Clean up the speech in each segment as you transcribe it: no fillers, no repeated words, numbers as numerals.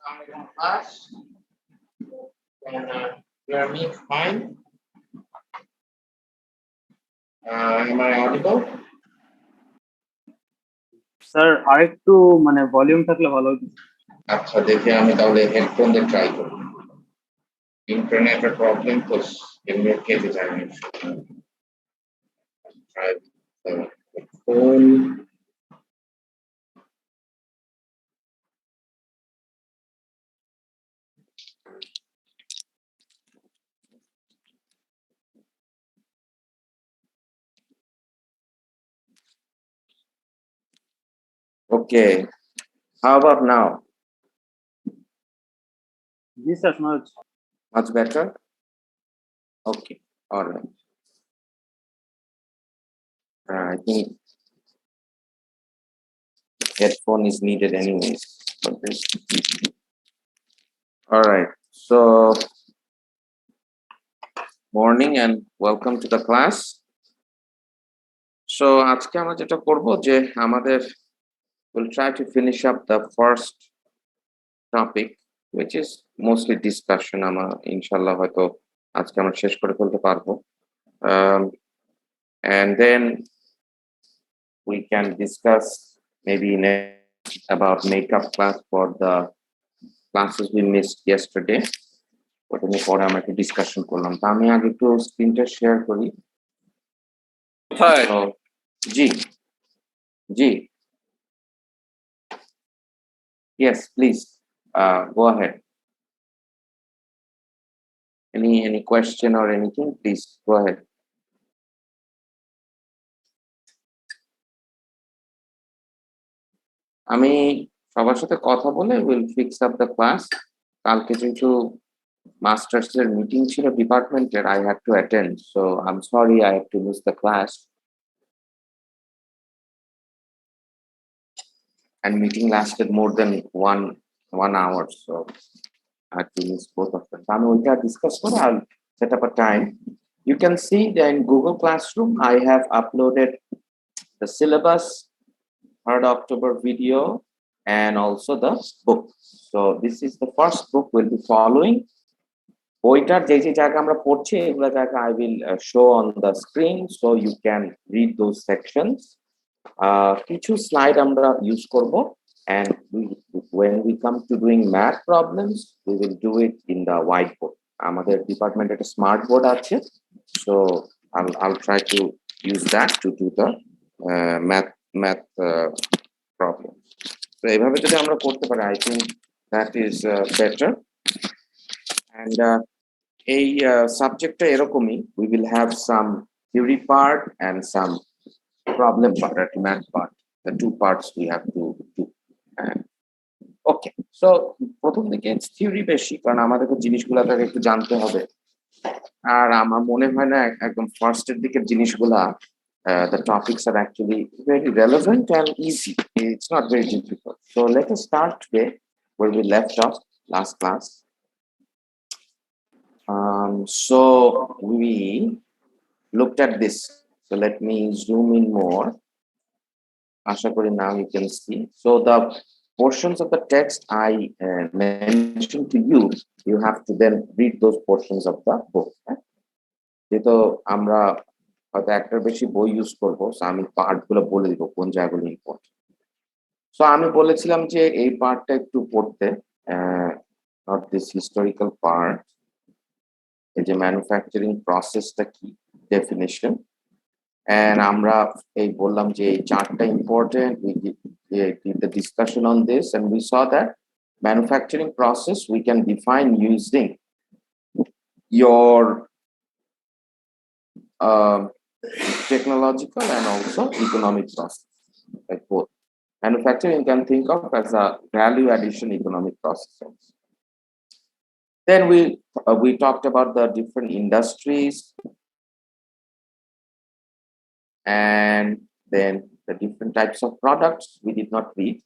Class. Can hear me fine? Am I audible? Sir আরেকটু মানে volume থাকলে ভালো হতো। আচ্ছা দেখি আমি তাহলে হেডফোন দিয়ে ট্রাই করি। ইন্টারনেটের প্রবলেম তো এমনি কেটে যায় না। Try headphone. Okay. How about now? G sir শোনা যাচ্ছে। Much better? Okay. All right. I think headphone is needed anyways for this. All right. So, morning and welcome to the class. So, আজকে আমরা যেটা করব যে আমাদের we'll try to finish up the first topic which is mostly discussion আমরা ইনশাআল্লাহ হয়তো আজকে আমরা শেষ করে ফেলতে পারবো and then we can discuss maybe next about makeup class for the classes we missed yesterday ওটা নিয়ে পরে আমরা একটু ডিসকাশন করলাম তো আমি আগে একটু স্ক্রিনটা শেয়ার করি জি জি yes please go ahead any question or anything please go ahead আমি সবার সাথে কথা বলে will fix up the class কালকে যেহেতু মাস্টার্স এর মিটিং ছিল ডিপার্টমেন্টের I had to attend so I am sorry I have to miss the class and meeting lasted more than one hour so I had to miss both of them. আমি ওইটা discuss করে I'll set up a time. You can see that in Google Classroom I have uploaded the syllabus, 3rd October video, and also the book. So this is the first book we'll be following. বইটার যে যে জায়গা আমরা পড়ছি এগুলো জায়গা I will show on the screen so you can read those sections. কিছু slide আমরা ইউজ করব and when we come to doing math problems we will do it in the whiteboard আমাদের ডিপার্টমেন্টে একটা স্মার্ট বোর্ড আছে so I'll try to use that to do the math problem so এইভাবে যদি আমরা করতে পারি I think that is better and এই সাবজেক্টটা এরকমই we will have some theory part and some problem part at math part the two parts we have to do okay so প্রথম দিকে থিওরি বেশি কারণ আমাদেরকে জিনিসগুলোটাকে একটু জানতে হবে আর আমার মনে হয় না একদম ফার্স্টের দিকের জিনিসগুলা the topics are actually very relevant and easy it's not very difficult so let us start today where we left off last class so we looked at this so let me zoom in more Asha kori now you can see so the portions of the text I mentioned to you you have to then read those portions of the book যেহেতু আমরা হয়তো একটার বেশি বই use করবো আমি পার্টগুলো বলে দিব কোন জায়গাগুলো ইম্পর্টেন্ট সো আমি বলেছিলাম যে এই পার্টটা একটু পড়তে নট দিস হিস্টোরিক্যাল পার্ট এই যে ম্যানুফ্যাকচারিং প্রসেসটা কি ডেফিনিশন and আমরা এই বললাম যে এই চারটা important we did the discussion on this and we saw that manufacturing process we can define using your technological and also economic process like both manufacturing you can think of as a value addition economic process then we talked about the different industries and then the different types of products we did not read.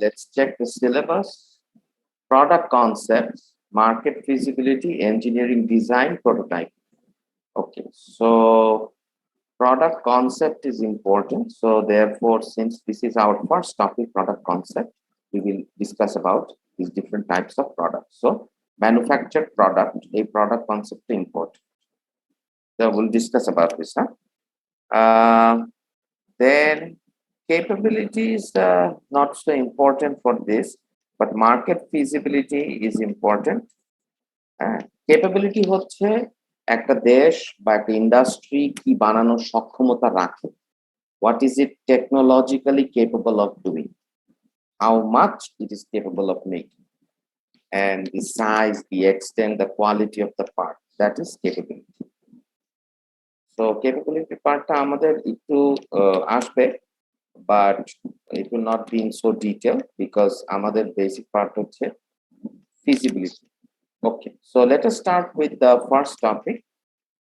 Let's check the syllabus. Product concepts, market feasibility, engineering design, prototype. Okay, so product concept is important. So therefore, since this is our first topic, product concept, we will discuss about these different types of products. So manufactured product, a product concept import. So we'll discuss about this. Then capability is not so important for this, but market feasibility is important. Capability হচ্ছে একটা দেশ বা একটা industry কি বানানোর সক্ষমতা রাখে. What is it technologically capable of doing? How much it is capable of making? And the size, the extent, the quality of the part. That is capability. So capability part আমাদের একটু আসবে, but it will not be in so detail because আমাদের basic part হচ্ছে feasibility. Okay, so let us start with the first topic,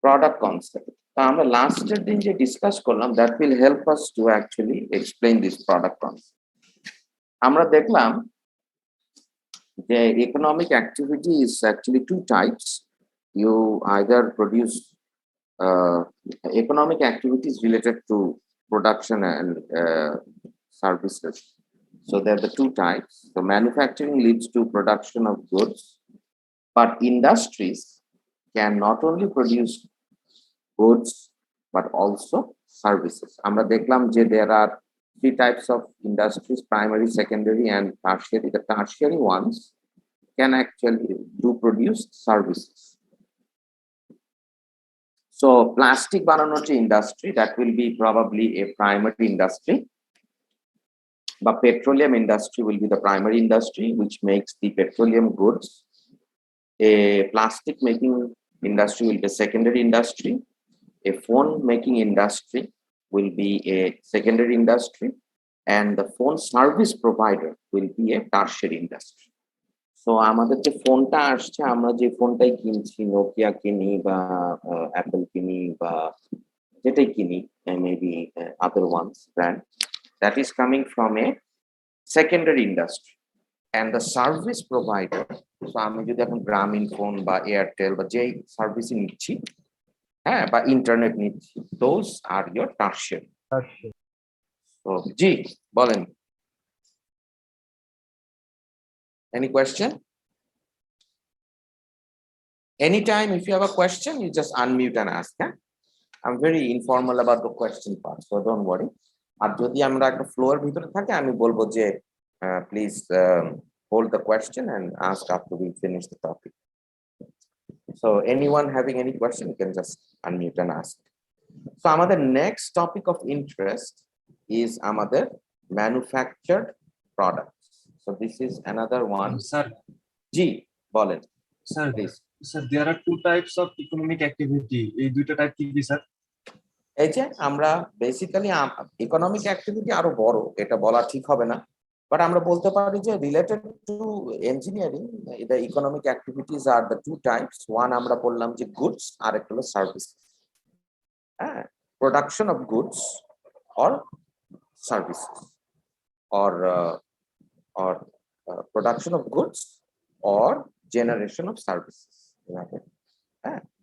product concept. আমরা লাস্টের দিন যে discuss করলাম, that will help us to actually explain this product concept. আমরা দেখলাম যে economic activity is actually two types. You either produce economic activities related to production and services. So there are the two types. So manufacturing leads to production of goods, but industries can not only produce goods but also services. আমরা দেখলাম যে there are three types of industries: primary, secondary, and tertiary. The tertiary ones can actually do produce services. So plastic বানানোর যে industry, that will be probably a primary industry. But petroleum industry will be the primary industry, which makes the petroleum goods. A plastic making industry will be a secondary industry. A phone making industry will be a secondary industry, and the phone service provider will be a tertiary industry. So আমাদের যে ফোনটা আসছে, আমরা যে ফোনটাই কিনছি, Nokia কিনি বা অ্যাপল কিনি বা যেটাই কিনি, maybe other ones brand, that is coming from a secondary industry. And the service provider, so আমি যদি এখন গ্রামীণ ফোন বা এয়ারটেল বা যেই সার্ভিস নিচ্ছি, হ্যাঁ, বা ইন্টারনেট নিচ্ছি, those are your tertiary. So জি বলেন, any question? Anytime if you have a question, you just unmute and ask. I'm very informal about the question part, so don't worry. আর যদি আমরা একটা ফ্লোর ভিতরে থাকে, আমি বলবো যে please hold the question and ask after we finish the topic. So anyone having any question, you can just unmute and ask. So আমাদের next topic of interest is আমাদের manufactured products. So this is another one. Sir, জি বলেন sir, please. sir, there are two types of economic activity. এই দুইটা type কি sir? এই যে আমরা basically economic activity আরো বড়, এটা বলা ঠিক হবে না, বাট আমরা বলতে পারি যে related to engineering the economic activities আর দ্য টু টাইপস. ওয়ান আমরা বললাম যে গুডস, আর একটা হলো সার্ভিস. হ্যাঁ, production of goods or services or production of goods or generation of services.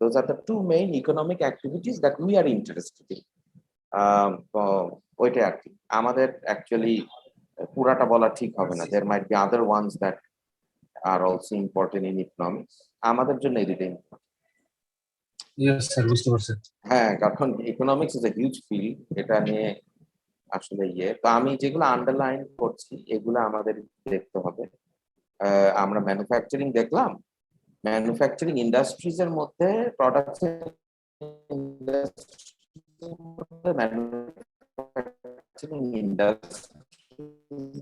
Those are the two main economic activities that we are interested in. ওইটা আর কি আমাদের অ্যাকচুয়ালি পুরাটা বলা ঠিক হবে না. There might be other ones that are also important in economics. আমাদের জন্য এই দুটোই important. Yes, sir, বুঝতে পারছি। হ্যাঁ, কারণ economics is a huge field, এটা নিয়ে আসলে তো আমি যেগুলো আন্ডারলাইন করছি এগুলো আমাদের দেখতে হবে. আমরা ম্যানুফ্যাকচারিং দেখলাম, ম্যানুফ্যাকচারিং ইন্ডাস্ট্রিজ এর মধ্যে প্রোডাক্টস ম্যানুফ্যাকচারিং ইন্ডাস্ট্রি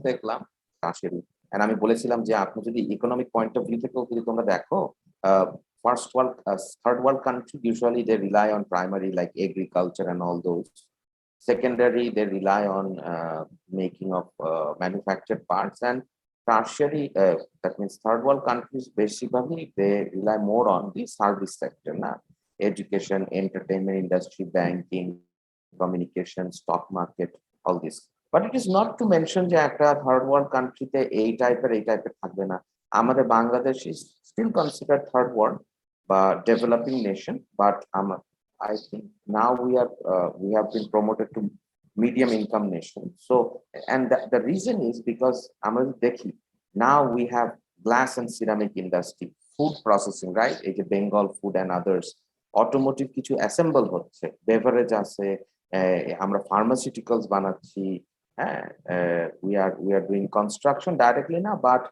দেখলাম কাশেরি। এন্ড আমি বলেছিলাম যে আপনি যদি ইকোনমিক পয়েন্ট অফ ভিউ থেকে যদি তোমরা দেখো, first world, third world country usually they rely on primary like agriculture and all those. Secondary, they rely on making of manufactured parts, and tertiary, that means third world countries basically they rely more on the service sector, education, entertainment industry, banking, communication, stock market, all this. But it is not to mention যে একটা third world country তে এই টাইপের থাকবে না. আমাদের Bangladesh is still considered third world but developing nation, but I think now we have been promoted to medium income nation. So, and the reason is because আমরা দেখি now we have glass and ceramic industry, food processing, right? এই যে Bengal food and others, automotive কিছু assemble হচ্ছে, beverage আছে, আমরা pharmaceuticals বানাচ্ছি, হ্যাঁ, we are doing construction directly now, but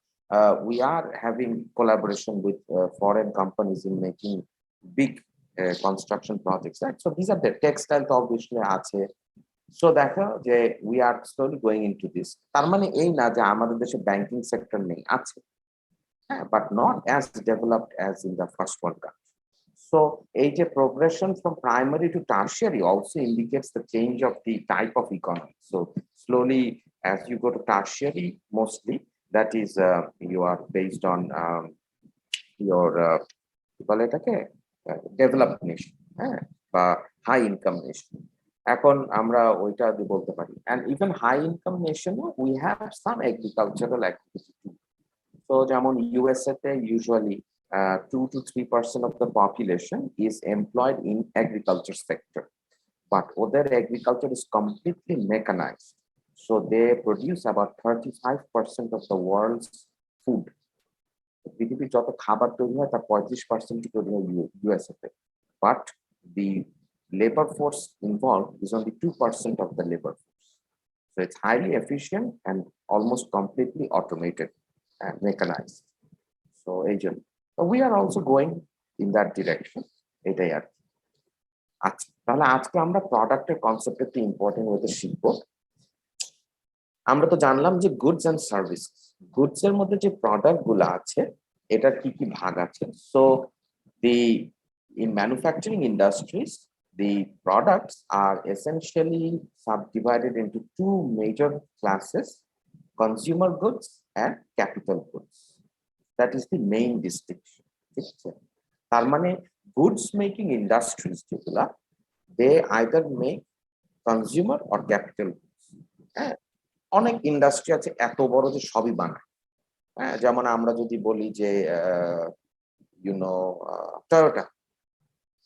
we are having collaboration with foreign companies in making big construction projects, right? So these are the textile তো obviously আছে। So দেখো যে we are slowly going into this, তার মানে এই না যে আমাদের দেশে ব্যাংকিং সেক্টর নেই, আছে, but not as developed as in the first world country. So এই যে progression from primary to tertiary also indicates the change of the type of economy. So slowly as you go to tertiary, mostly that is you are based on your কি বলে এটাকে developed nation, বা high income nation। এখন আমরা ওইটা বলতে পারি, and even high income nation we have some agricultural activity too। So যেমন USA তে usually 2 to 3% of the population is employed in agriculture sector, but other agriculture is completely mechanized, so they produce about 35% of the world's food। পৃথিবীর যত খাবার তৈরি হয় তার 35% তৈরি হয় USA তে, but the labor force involved is only 2% of the labor force, so it's highly efficient and almost completely automated and mechanized। So agent, we are also going in that direction, এটাই আর কি। আচ্ছা, তাহলে আজকে আমরা প্রোডাক্টের concept একটু important হতে শিখবো। আমরা তো জানলাম যে গুডস এন্ড সার্ভিস, গুডস এর মধ্যে যে প্রোডাক্ট গুলো আছে এটার কি কি ভাগ আছে। So the in manufacturing industries, the products are essentially subdivided into two major classes: consumer goods and capital goods। That is the main distinction। তার মানে goods making industries যেগুলা, they either make consumer or capital goods। অনেক industry আছে এত বড় যে সবই বানায়, যেমন আমরা যদি বলি যে টয়োটা,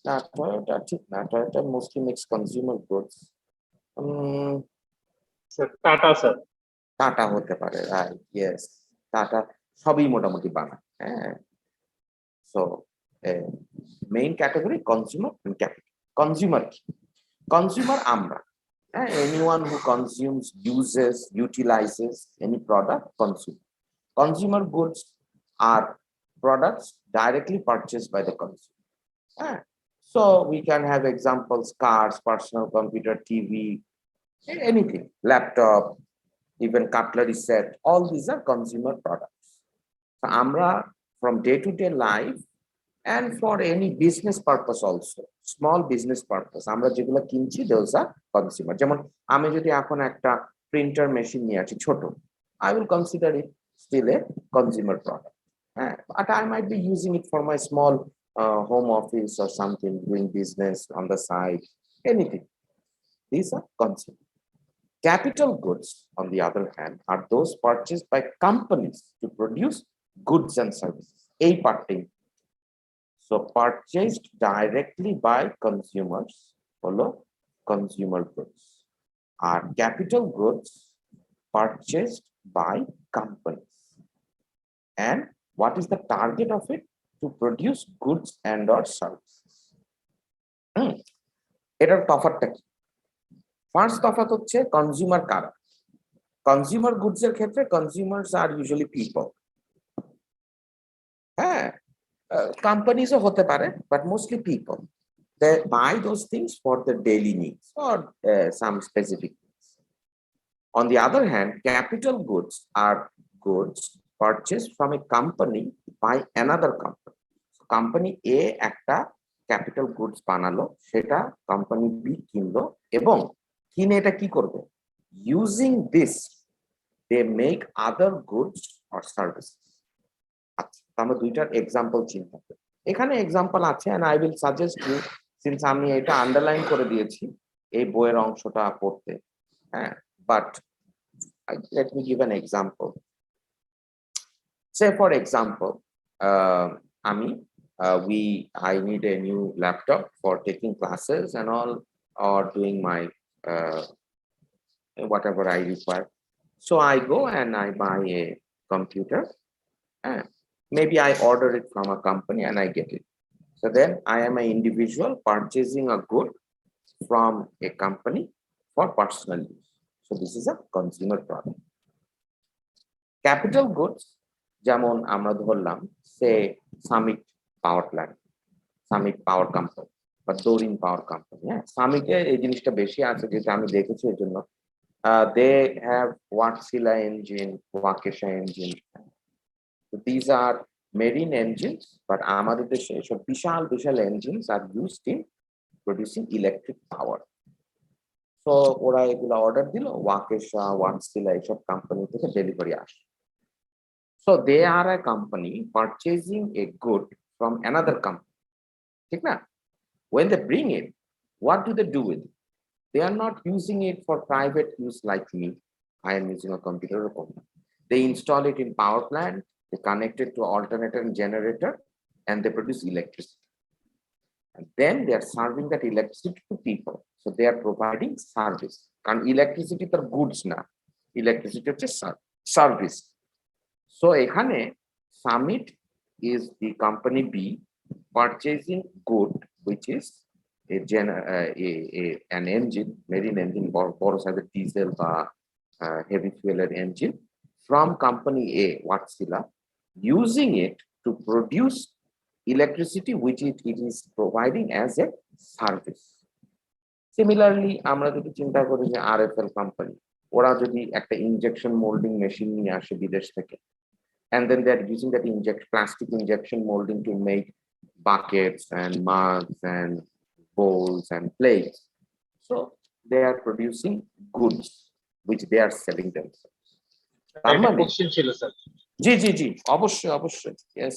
না টয়োটা ঠিক না, Toyota mostly makes consumer goods. Tata sir, Tata হতে পারে, রাইট, ইয়েস, টাটা সবই মোটামুটি বানায়। So main category consumer and capital. Consumer কি? কনজিউমার আমরা, anyone who consumes, uses, utilizes any product, consume। Consumer goods are products directly purchased by the consumer। So we can have examples: cars, personal computer, TV, anything, laptop, even cutlery set, all these are consumer products। So amra from day-to-day life and for any business purpose also, small business purpose, আমরা যেগুলো কিনছি those are consumer। যেমন আমি যদি এখন একটা printer machine নিয়ে আসি ছোট, I will consider it still a consumer product, but I might be using it for my small home office or something, doing business on the side, anything, these are consumer। Capital goods on the other hand are those purchased by companies to produce goods and services, এই পার্টটাই। So purchased directly by consumers holo consumer goods, are capital goods purchased by companies, and what is the target of it? To produce goods and or services। এটার তফাৎটা কি? First তফাৎ হচ্ছে consumer কারা। Consumer goods এর ক্ষেত্রে consumers আর usually people, companies হতে পারে, but mostly people, they buy those things for their daily needs or some specific needs। On the other hand, capital goods are goods purchased from a company by another company। Company A একটা capital goods বানালো, সেটা company B কিনলো, এবং কিনে এটা কি করবে? Using this they make other goods or services. আচ্ছা, আমরা দুইটার এক্সাম্পল চিন্তা করি। এখানে এক্সাম্পল আছে, and I will suggest you, since আমি এটা আন্ডারলাইন করে দিয়েছি এই বইয়ের অংশটা পড়তে, but let me give an example। Say for example, I need a new laptop for taking classes and all, or doing my whatever I require। So I go and I buy a computer, Maybe I order it from a company and I get it. So then I am an individual purchasing a good from a company for personal use. So this is a consumer product. Capital goods, যেমন আমরা ধরলাম say Summit power plant, Summit Power company বা Doreen পাওয়ার company. হ্যাঁ, সামিটে এই জিনিসটা বেশি আছে যেটা আমি দেখেছি এর জন্য। They have Wartsila engine, Waukesha engine. These are marine engines, but আমাদের দেশে এসব বিশাল বিশাল engines are used in producing electric power. So ওরা এগুলো অর্ডার দিল, ওয়াকেশা, ওয়াটসিলা এইসব কোম্পানি থেকে ডেলিভারি আসে। So they are a company purchasing a good from another company. ঠিক না? When they bring it, what do they do with it? They are not using it for private use like me. I am using a computer or phone. They install it in power plant, they connect it to alternator and generator, and they produce electricity. And then they are serving that electricity to people. So they are providing service. And electricity are goods now. Electricity is service. So ekhane Summit is the company B purchasing good, which is an engine, marine engine, boro size diesel or heavy fuel engine from company A, Wärtsilä, using it to produce electricity, which it is providing as a service. Similarly, আমরা যদি চিন্তা করি যে RFL company, ওরা যদি একটা injection moulding machine নিয়ে আসে বিদেশ থেকে, and then they are using that plastic injection molding to make buckets and mugs and bowls and plates. So they are producing goods which they are selling themselves. একটা question ছিল sir. জি জি জি, অবশ্যই অবশ্যই, yes.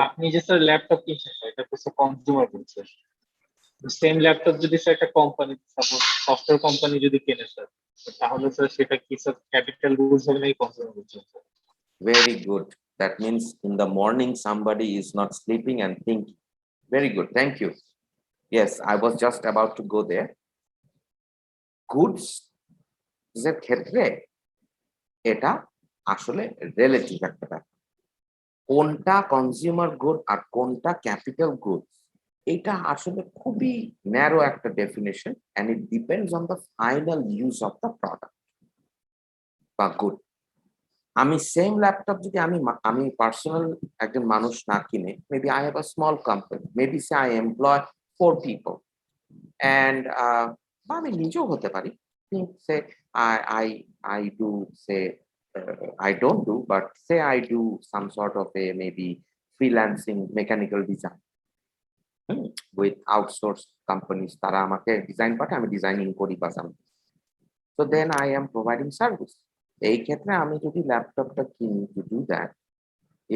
আপনি যে sir laptop কিনছেন এটা তো consumer goods, same laptop যদি স্যার একটা কোম্পানি, সাপোজ সফটওয়্যার কোম্পানি যদি কেনে স্যার, তাহলে স্যার সেটা কি স্যার ক্যাপিটাল গুডস হবে নাকি কনজিউমার গুডস হবে? Very good. That means in the morning somebody is not sleeping and thinking. Very good, thank you. Yes, I was just about to go there. Goods এর ক্ষেত্রে এটা আসলে relative একটা ব্যাপার। কোনটা কনজিউমার গুড আর কোনটা capital good, এটা আসলে খুবই ন্যারো একটা definition, and it depends on the final use of the product বা গুড। আমি সেম ল্যাপটপ যদি আমি পার্সোনাল একজন মানুষ না কিনে, maybe I have a small company, maybe say I employ 4 people, and আমি নিজেও হতে পারি, সে I do say I don't do, but say I do some sort of a maybe freelancing mechanical design with outsourced companies. Tara amake design পাঠায়, আমি designing করি বা something. So then I am providing service. এই ক্ষেত্রে আমি যদি ল্যাপটপটা কিনি to do that,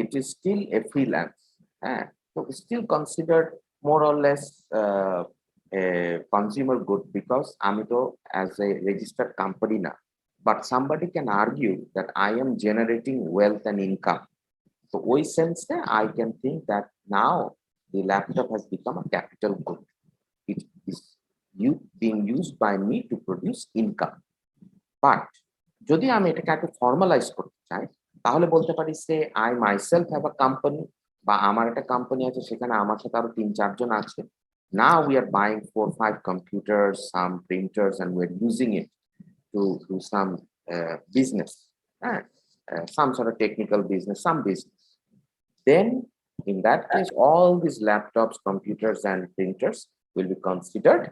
it is still a freelance. So it's still considered more or less a consumer good because আমি তো as a registered company না. But somebody can argue that I am generating wealth and income. So ওই সেন্সে I can think that now the laptop has become a capital good. It is being used by me to produce income. But যদি আমি এটাকে একটু formalise করতে চাই, তাহলে বলতে পারি সে I myself have a company, বা আমার একটা কোম্পানি আছে, সেখানে আমার সাথে আরো 3-4 জন আছে. Now we are buying 4-5 computers, some printers, and we're using it to do some business, some sort of technical business, some business. Then in that case, all these laptops, computers, and printers will be considered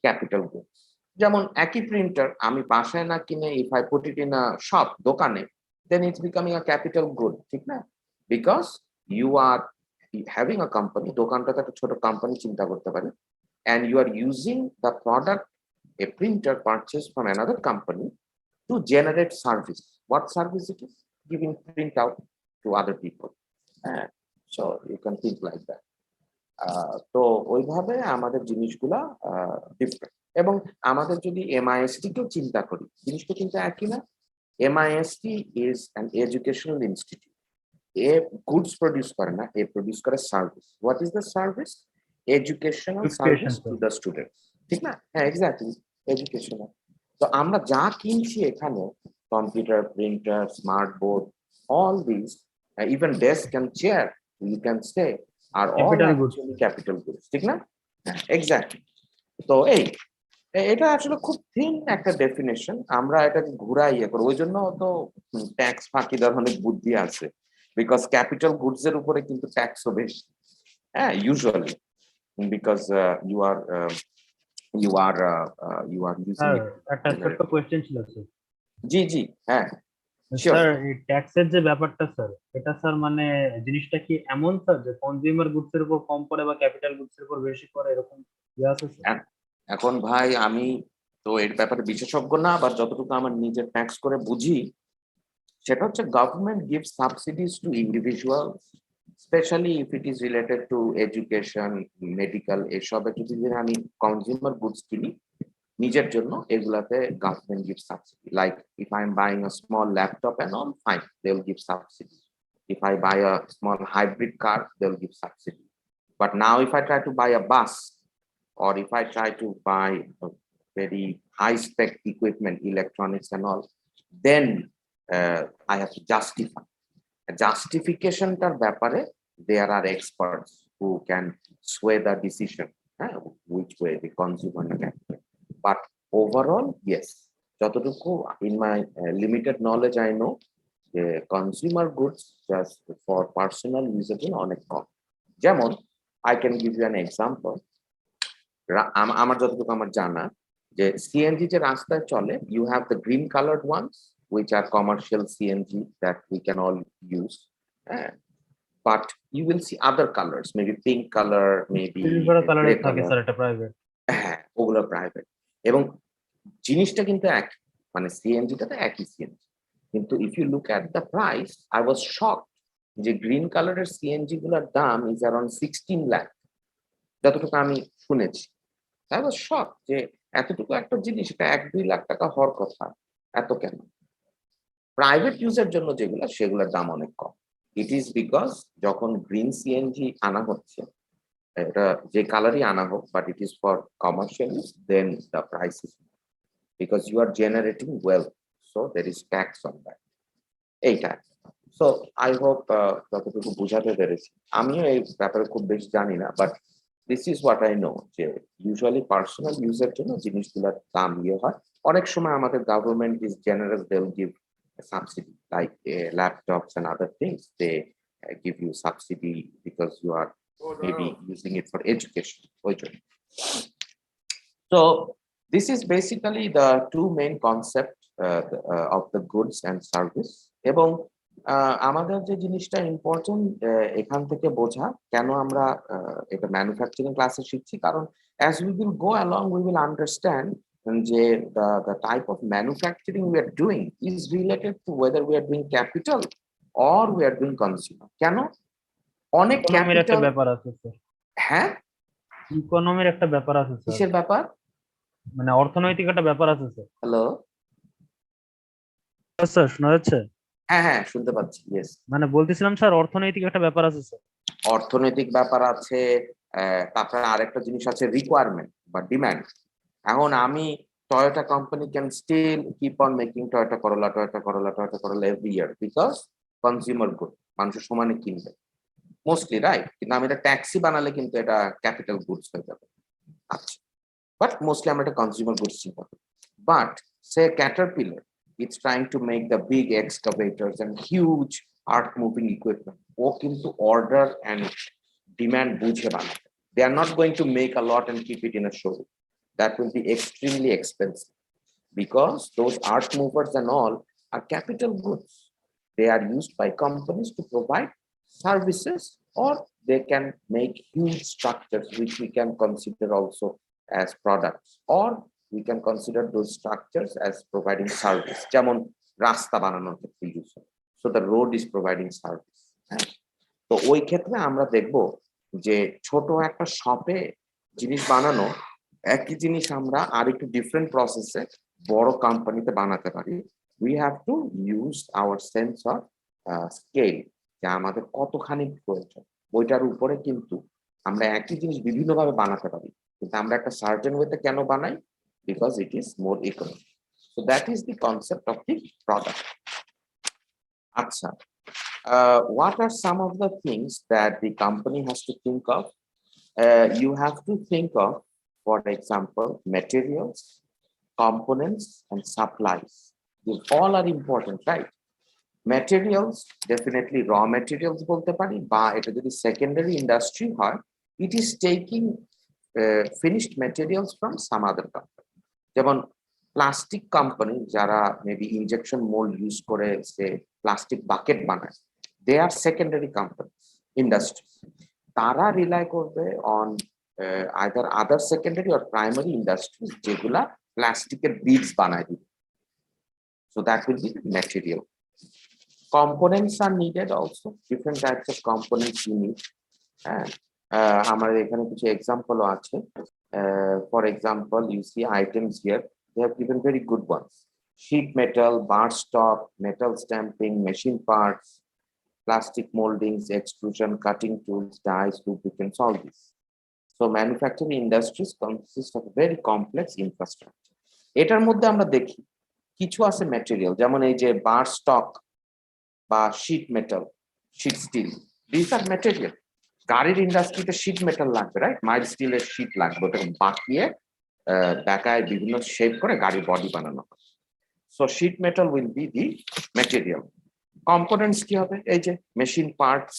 capital goods. যেমন একই printer আমি বাসায় না কিনে, if I put it in a shop, দোকানে, then it's becoming a capital good, ঠিক না? Because you are having a company, দোকানটা তো একটা ছোট কোম্পানি চিন্তা করতে পারি, and you are using the product, a printer purchased from another company, to generate service. What service it is? Giving printout to other people. So you can think like that. তো ওইভাবে আমাদের জিনিসগুলা different. এবং আমাদের যদি MIST কেও চিন্তা করি, জিনিসটা কিন্তু একই না। MIST is an educational institute. A goods produce করে না, এ প্রডিউস করে service. What is the service? Educational service to the students, ঠিক না? হ্যাঁ, এক্স্যাক্টলি, এডুকেশনাল। তো আমরা যা কিনছি এখানে, computer, printer, smart board, all these, even desk and chair, you can say, are all Capital goods. actually capital goods. ঠিক না? Exactly. তো এটা আসলে খুব থিন একটা ডেফিনেশন, আমরা এটাকে ঘুরাই করি, ওই জন্য তো ট্যাক্স ফাঁকি দেওয়ার অনেক বুদ্ধি আছে, বিকজ ক্যাপিটাল গুডস এর উপরে কিন্তু ট্যাক্সও বেশি, হ্যাঁ, usually, because you are using sir it. একটা ছোট্ট কোয়েশ্চেন ছিল স্যার। জি জি, হ্যাঁ, Sure. স্যার এই ট্যাক্সের যে ব্যাপারটা স্যার, এটা স্যার মানে জিনিসটা কি এমন স্যার যে কনজিউমার গুডস এর উপর কম পড়ে বা ক্যাপিটাল গুডস এর উপর বেশি পড়ে, এরকম ইয়ে আছে স্যার? এখন ভাই আমি তো এর ব্যাপারে বিশেষজ্ঞ না, বা যতটুকু আমার নিজের ট্যাক্স করে বুঝি, সেটা হচ্ছে government gives subsidies to individual, specially if it is related to education, medical, এসবে যদি আমি কনজিউমার গুডস কিনি নিজের জন্য, এগুলাতে government give subsidy. Like if I am buying a small laptop and all, fine, they will give subsidy. If I buy a small hybrid car, they'll give subsidy. But now if I try to buy a bus, or if I try to buy a very high spec equipment, electronics and all, then I have to justify. Justification tar ব্যাপারে there are experts who can sway the decision, which way the consumer can. But overall, yes, যতটুকু in my limited knowledge I know, the consumer goods just for personal use এর জন্য অনেক কম। যেমন I can give you an example, আমার যতটুকু আমার জানা, যে সিএনজি যে রাস্তায় চলে, you have the green colored ones which are commercial CNG that we can all use, but you will see other colors, maybe pink color, maybe silver কালারে gray থাকে color, স্যার, এটা প্রাইভেট। হ্যাঁ, ওগুলো private, এবং জিনিসটা কিন্তু এক, মানে সিএনজিটা তো একই সিএনজি, কিন্তু if you look at the price, I was shocked যে গ্রিন কালারের সিএনজি গুলোর দাম ইজ অ্যারাউন্ড 16 লাখ, যতটুকু আমি শুনেছি। আই ওয়াজ শকড যে এতটুকু একটা জিনিস, এটা 1-2 লাখ টাকা হওয়ার কথা, এত কেন? প্রাইভেট ইউজের জন্য যেগুলো, সেগুলোর দাম অনেক কম। ইট ইজ বিকজ যখন গ্রিন সিএনজি আনা হচ্ছে, এটা যে কালারই আনা হোক, but it is for commercial use, then the price is because you are generating wealth, so there is tax on that. এইটা, so I hope যতটুকু বুঝাতে পেরেছি। আমিও এই ব্যাপারে খুব বেশি জানি না, but this is what I know, যে usually personal ইউজের জন্য জিনিসগুলোর দাম ইয়ে হয়। অনেক সময় আমাদের government is generous, they will give a subsidy, like laptops and other things, they give you subsidy because you are maybe using it for education. So this is basically the two main concepts of the goods and service. এবং আমাদের যে জিনিসটা important এখান থেকে বোঝা, কেন আমরা এটা ম্যানুফ্যাকচারিং ক্লাসে শিখছি, কারণ as we will go along we will understand যে the type of manufacturing we are doing is related to whether we are doing capital or we are doing consumer. কেন? অনেক ইকোনমির একটা ক্যাপিটাল, ব্যাপার আছে স্যার, হ্যাঁ, ইকোনমির একটা ব্যাপার আছে স্যার, কিসের ব্যাপার? মানে অর্থনৈতিক একটা ব্যাপার আছে স্যার। হ্যালো, স্যার শোনা যাচ্ছে? হ্যাঁ হ্যাঁ, শুনতে পাচ্ছি, ইয়েস। মানে বলতেছিলাম স্যার, অর্থনৈতিক একটা ব্যাপার আছে স্যার। অর্থনৈতিক ব্যাপার আছে, তারপরে আরেকটা জিনিস আছে রিকোয়ারমেন্ট বা ডিমান্ড। এখন আমি Toyota company can still keep on making Toyota Corolla every year, because consumer good, মানুষের সমানে কিনবে মোস্টলি, রাইট? কিন্তু আমি এটা ট্যাক্সি বানালে কিন্তু এটা ক্যাপিটাল গুডস হয়ে যাবে। আচ্ছা, বাট মোস্টলি আমরা এটা কনজিউমার গুডস চিন্তা করি। But say Caterpillar, it's trying to make the big excavators and huge earth moving equipment, ও কিন্তু অর্ডার and demand বুঝে বানাবে। They are not going to make a lot and keep it in a showroom. That will be extremely expensive, because those earth movers and all are capital goods. They are used by companies to provide services, or they can make huge structures which we can consider also as products, or we can consider those structures as providing service, যেমন রাস্তা বানানোর ক্ষেত্রে use হয়, so the road is providing service. তো ওই ক্ষেত্রে আমরা দেখব যে ছোট একটা শপে জিনিস বানানো একই জিনিস আমরা আর একটু ডিফারেন্ট প্রসেসে বড় কোম্পানিতে বানাতে পারি। we have to use our sense of scale, যে আমাদের কতখানি প্রয়োজন, ওইটার উপরে কিন্তু আমরা একই জিনিস বিভিন্নভাবে বানাতে পারি, কিন্তু আমরা একটা সার্টেন ওয়েতে কেন বানাই? because it is more economic. So that is the concept of the product. আচ্ছা, What are some of the things that the company has to think of? You have to think of, for example, materials, components, and supplies. These all are important, right? Materials, definitely raw materials বলতে পারি, বা এটা যদি secondary industry হয়, it is taking finished materials from some other company. যেমন plastic company যারা maybe injection mould use করে সে plastic bucket বানায়, দে আর সেকেন্ডারি কোম্পানি ইন্ডাস্ট্রি। তারা রিলাই করবে on either other secondary or primary industry যেগুলা প্লাস্টিকের বিডস বানায় দিবে। So that will B material. Components are needed also, different types of components you need. আমাদের এখানে কিছু এক্সাম্পল আছে। For example, you see items here, they have given very good ones. Sheet metal, bar stock, metal stamping, machine parts, plastic moldings, extrusion, cutting tools, dyes, lubricants, all this. So manufacturing industries consist of a very complex infrastructure. এটার মধ্যে আমরা দেখি কিছু আছে material, যেমন এই যে bar stock বা sheet metal, sheet steel, this are material. গাড়ির ইন্ডাস্ট্রিতে শীট মেটাল লাগবে, রাইট? মাইল্ড স্টিলের শীট লাগবে, ওটাকে বাকিয়ে দেখায় বিভিন্ন শেপ করে গাড়ির বডি বানানো হয়। So sheet metal will be the material. Components কি হবে? এই যে machine parts,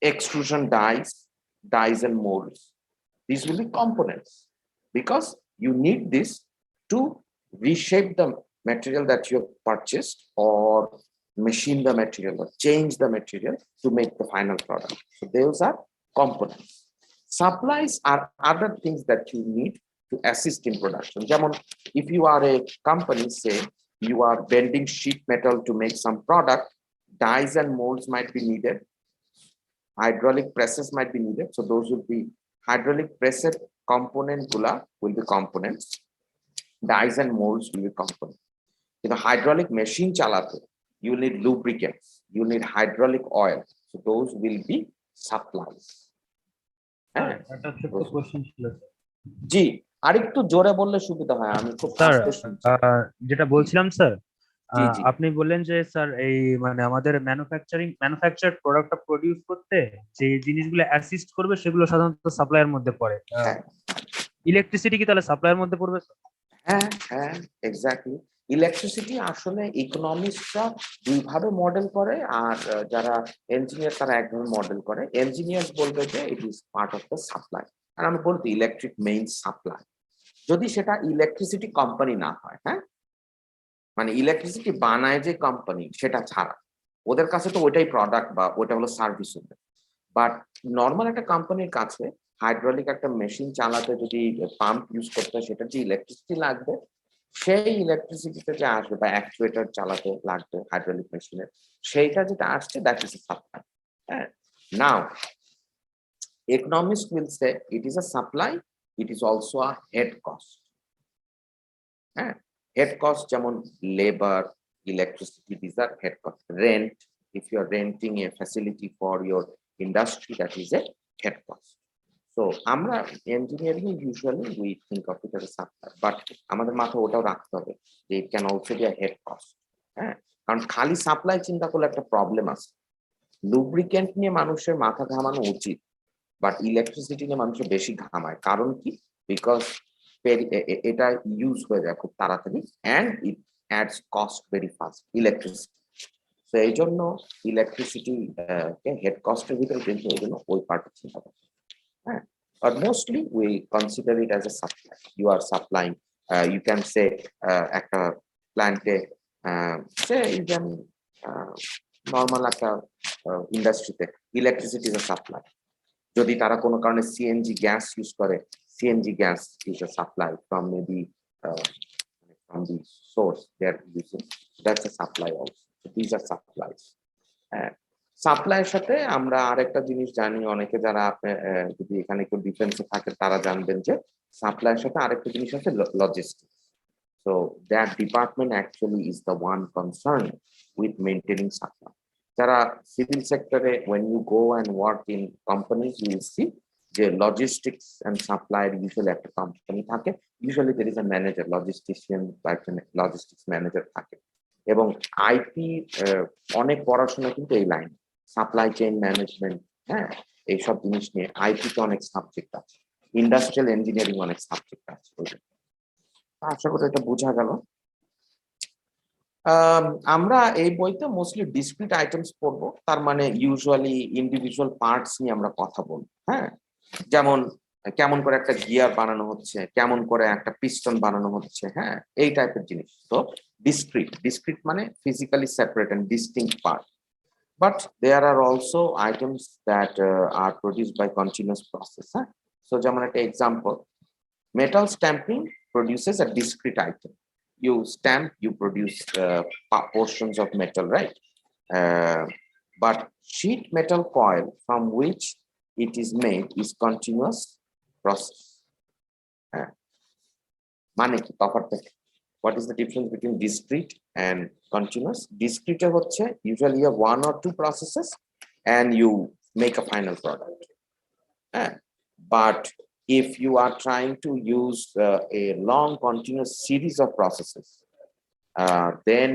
extrusion dies and molds. These will be components because you need this to reshape the material that you have purchased or machine the material or change the material to make the final product. So those are components. Supplies are other things that you need to assist in production. যেমন if you are a company, say you are bending sheet metal to make some product, dies and molds might be needed. Hydraulic presses might be needed. So those would be hydraulic presses component gula will be components. Dies and molds will be components. In a hydraulic machine chalate, you need lubricants, you need hydraulic oil. So those will be supplies. একটা ছোট্ট question ছিল জি, আরেকটু জোরে বললে সুবিধা হয়, আমি খুব স্যার। আস্তে শুনছি। যেটা বলছিলাম স্যার, জি জি আপনি বললেন যে স্যার এই মানে আমাদের ম্যানুফ্যাকচার প্রোডাক্টটা প্রডিউস করতে যে জিনিসগুলো অ্যাসিস্ট করবে সেগুলো সাধারণত সাপ্লাইয়ের মধ্যে পড়ে। হ্যাঁ ইলেকট্রিসিটি কি তাহলে সাপ্লাইয়ের মধ্যে পড়বে স্যার? হ্যাঁ হ্যাঁ, এক্স্যাক্টলি। ইলেকট্রিসিটি আসলে ইকোনমিক্সটা দুইভাবে মডেল করে, আর যারা ইঞ্জিনিয়ার তারা একভাবে মডেল করে। ইঞ্জিনিয়ার বলবে যে it is part of the supply, আর আমি বলতে ইলেকট্রিক মেইন সাপ্লাই, যদি সেটা ইলেকট্রিসিটি কোম্পানি না হয়। হ্যাঁ, মানে ইলেকট্রিসিটি বানায় যে কোম্পানি সেটা ছাড়া, ওদের কাছে তো ওইটাই প্রোডাক্ট বা ওটা হলো সার্ভিস হবে। বাট নর্মাল একটা কোম্পানির কাছে হাইড্রোলিক একটা মেশিন চালাতে যদি পাম্প ইউজ করতে হয়, সেটা যে ইলেকট্রিসিটি লাগবে, সেই ইলেকট্রিসিটিতে যে আসবে বা অ্যাকচুয়েটর চালাতে লাগবে হাইড্রোলিক মেশিনের, সেইটা যেটা আসছে দ্যাট ইজ এ সাপ্লাই। হ্যাঁ, নাও economists will say it is a supply, it is also a head cost. হ্যাঁ, head cost যেমন labour, electricity, these are head cost. Rent, if you are renting a facility for your industry, that is a head cost. So আমরা engineering usually we think of it as a supply, but আমাদের মাথায় ওটাও রাখতে হবে যে it can also be a head cost. হ্যাঁ, কারণ খালি সাপ্লাই চিন্তা করলে একটা প্রবলেম আছে। লুব্রিকেন্ট নিয়ে মানুষের মাথা ঘামানো উচিত, বাট ইলেকট্রিসিটি নিয়ে মানুষের বেশি ঘামায়। কারণ কি? বিকজ এটা ইউজ হয়ে যায় খুব তাড়াতাড়ি and it ads cost very fast, electricity. তো এই জন্য ইলেকট্রিসিটি কে হেড কস্টের ভিতরে কিন্তু এই জন্য ওই পার্টে চিন্তা করতে। হ্যাঁ, but mostly we consider it as a supply. You are supplying, you can say একটা প্ল্যান্টে say even নর্মাল একটা ইন্ডাস্ট্রিতে ইলেকট্রিসিটি ইজ a supply. যদি তারা কোনো কারণে সিএনজি গ্যাস ইউজ করে, CNG gas is a supply from maybe from the source they are using, that's a supply also. So these are supplies. সাপ্লাইয়ের সাথে আমরা আরেকটা জিনিস জানি, অনেকে যারা যদি এখানে কেউ ডিফেন্সে থাকে তারা জানবেন যে সাপ্লাইয়ের সাথে আরেকটা জিনিস আছে logistics. So that department actually is the one concerned with maintaining supply. যারা সিভিল সেক্টরে when you go and work in companies, you will see যে লজিস্টিক্স এন্ড সাপ্লাইয়ের ইউজুয়ালি একটা কোম্পানি থাকে, usually there is a manager, logistician বা একটা logistics manager থাকে। এবং IP অনেক পড়াশোনা কিন্তু এই লাইন, সাপ্লাই চেইন ম্যানেজমেন্ট, হ্যাঁ, এইসব জিনিস নিয়ে আইপিতে অনেক সাবজেক্ট আছে, ইন্ডাস্ট্রিয়াল ইঞ্জিনিয়ারিং অনেক সাবজেক্ট আছে। আশা করি এটা বোঝা গেল। আমরা এই বইতে মোস্টলি ডিসক্রিট আইটেমস পড়বো, তার মানে ইউজুয়ালি ইন্ডিভিজুয়াল পার্টস নিয়ে আমরা কথা বলবো। হ্যাঁ, যেমন কেমন করে একটা গিয়ার বানানো হচ্ছে, কেমন করে একটা পিস্টন বানানো হচ্ছে, হ্যাঁ, এই টাইপের জিনিস। তো ডিসক্রিট মানে physically separate and distinct part, but there are also items that are produced by continuous process. হ্যাঁ, সো যেমন একটা example, metal stamping produces a discrete item. You stamp, you produce portions of metal, right? But sheet metal coil from which it is made is continuous process. What is the difference between discrete and continuous? Discrete usually you have one or two processes and you make a final product. But if you are trying to use a long continuous series of processes, then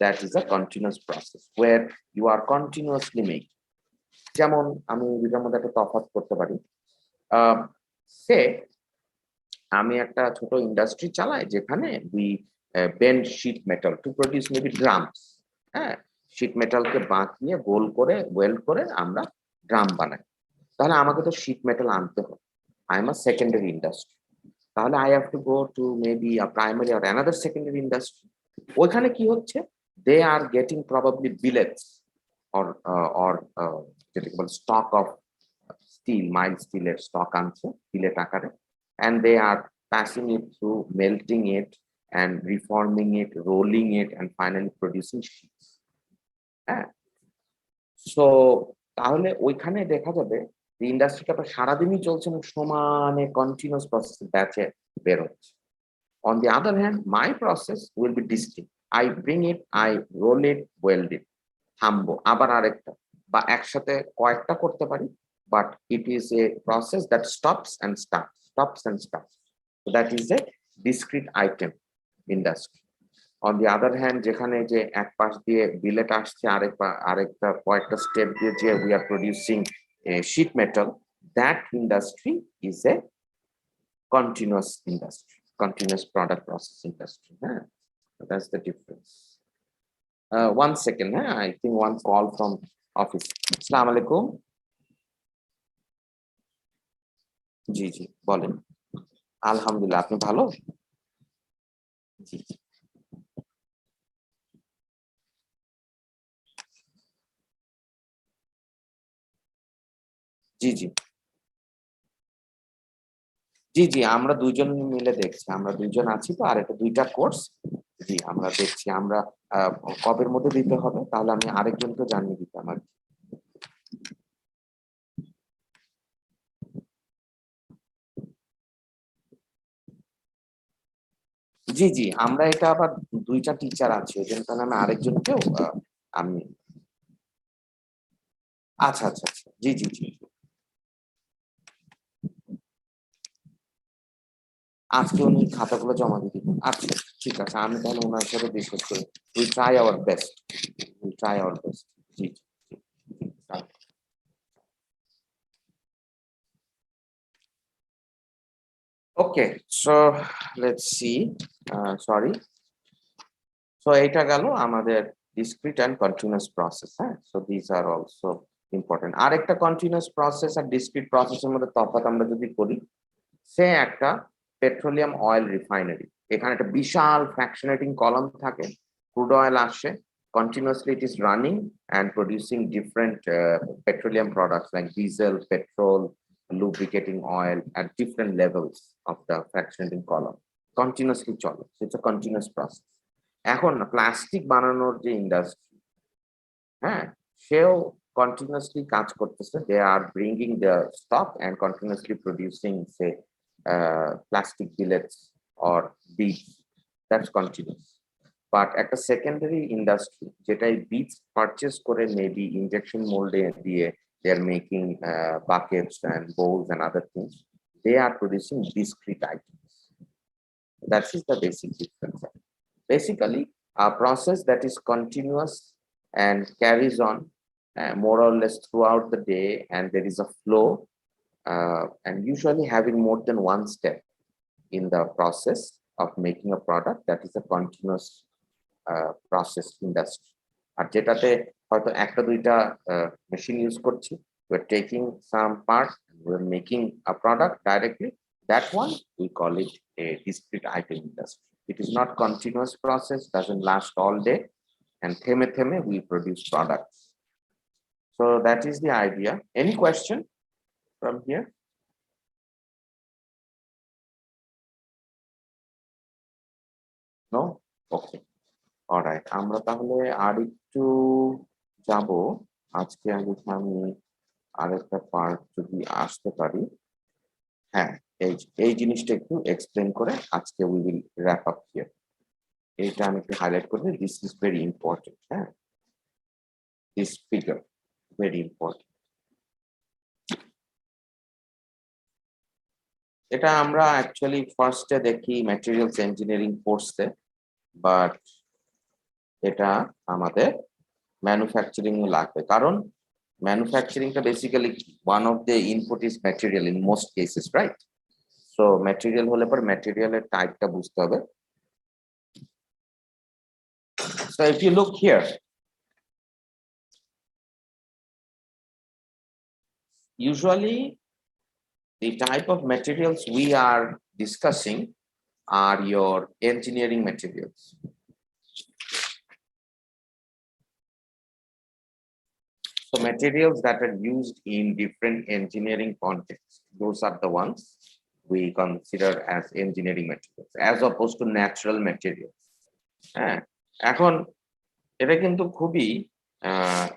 that is a continuous process where you are continuously making. যেমন আমি দুটার মধ্যে একটা তফাৎ করতে পারি। সে আমি একটা ছোট ইন্ডাস্ট্রি চালাই যেখানে we bend sheet metal to produce maybe drums. হ্যাঁ, sheet metalকে বাঁকিয়ে গোল করে ওয়েল্ড করে আমরা ড্রাম বানাই। তাহলে আমাকে তো sheet metal আনতে হবে। I am a secondary industry. তাহলে I have to go to maybe a primary or another secondary industry. ওইখানে কি হচ্ছে? They are getting probably billets or যেটা বল stock of steel, mild steel এর stock আনছে billet আকারে, and they are passing it through, melting it and reforming it, rolling it, and finally producing sheets. হ্যাঁ, so তাহলে ওইখানে দেখা যাবে ইন্ডাস্ট্রিটা সারাদিনই চলছে এবং সমানে কন্টিনিউয়াস প্রসেস ব্যাচে বের হচ্ছে। On the other hand, my process will be distinct. I bring it, I roll it, weld it, থামবো, আবার আরেকটা, বা একসাথে কয়েকটা করতে পারি, but it is a process that stops and starts, stops and starts. So that is a discrete item industry. On the other hand, যেখানে যে এক পাশ দিয়ে বিলেট আসছে, আরেকটা কয়েকটা স্টেপ দিয়ে যে we are producing a sheet metal, that industry is a continuous industry, continuous product process industry. So that's the difference. 1 second, I think one call from office. Assalamu alaikum. জি জি বলেন। আলহামদুলিল্লাহ, আপনি ভালো? জি জি জি জি জি আমরা দুইজন মিলে দেখছি, আমরা দুইজন আছি তো, আর এটা দুইটা কোর্স। জি আমরা দেখছি, আমরা কবের মধ্যে দিতে হবে, তাহলে আমি আরেকজনকে জানিয়ে দিতাম আর কি। জি জি আমরা এটা আবার দুইটা টিচার আছে, ওই জন্য তাহলে আমি আরেকজনকেও আমি আচ্ছা আচ্ছা আচ্ছা জি জি জি আজকে উনি খাতাগুলো জমা দিয়ে দিবেন। আচ্ছা ঠিক আছে, আমি তাহলে ওনার সাথে ডিসকাস করি। Will try our best, will try our best. জি জি okay, so let's see, sorry, so এটা গেল আমাদের ডিসক্রিট অ্যান্ড কন্টিনিউয়াস প্রসেস। হ্যাঁ, so this are also important. আর একটা কন্টিনিউয়াস প্রসেস আর ডিসক্রিট প্রসেসের মধ্যে তফাৎ আমরা যদি করি, সে একটা পেট্রোলিয়াম অয়েল রিফাইনারি, এখানে একটা বিশাল ফ্র্যাকশনেটিং কলাম থাকে, ক্রুড অয়েল আসে, continuously it is running and producing different petroleum products like diesel, petrol, lubricating oil at different levels of the fractionating column, continuously চলে, so it's a continuous process. এখন plastic বানানোর যে industry, হ্যাঁ, সেও continuously কাজ করতেছে, they are bringing the stock and continuously producing say plastic billets or beads, that's continuous. But একটা secondary industry যেটা এই বিটস পারচেজ করে মেবি ইনজেকশন মোল্ডে দিয়ে they are making buckets and bowls and other things, they are producing discrete items. That is the basic difference. Basically a process that is continuous and carries on more or less throughout the day, and there is a flow, and usually having more than one step in the process of making a product, that is a continuous process industry. আর যেটাতে হয়তো একটা দুইটা machine use করছি, we're taking some part and we're making a product directly, that one we call it a discrete item industry. It is not continuous process, doesn't last all day, and theme we produce products. So that is the idea. Any question from here? No? Okay. All right. আমরা তাহলে আর একটু যাব আজকে। আমি আরেকটা part যদি আসতে পারি, হ্যাঁ, এই জিনিসটা একটু এক্সপ্লেন করে আজকে we will wrap up here. এটা আমি একটু হাইলাইট করব, দিস ইজ ভেরি ইম্পর্টেন্ট। হ্যাঁ, দিস ফিগার ভেরি ইম্পর্টেন্ট। এটা আমরা অ্যাকচুয়ালি ফার্স্টে দেখি ম্যাটেরিয়ালস ইঞ্জিনিয়ারিং কোর্সে, বাট এটা আমাদের ম্যানুফ্যাকচারিং লাগবে, কারণ ম্যানুফ্যাকচারিংটা basically one of the input is material in most cases, right? So material হলে পর ম্যাটেরিয়ালের টাইপটা বুঝতে হবে। So if you look here, usually the type of materials we are discussing are your engineering materials. So materials that are used in different engineering contexts, those are the ones we consider as engineering materials, as opposed to natural materials. হ্যাঁ, এখন এটা কিন্তু খুবই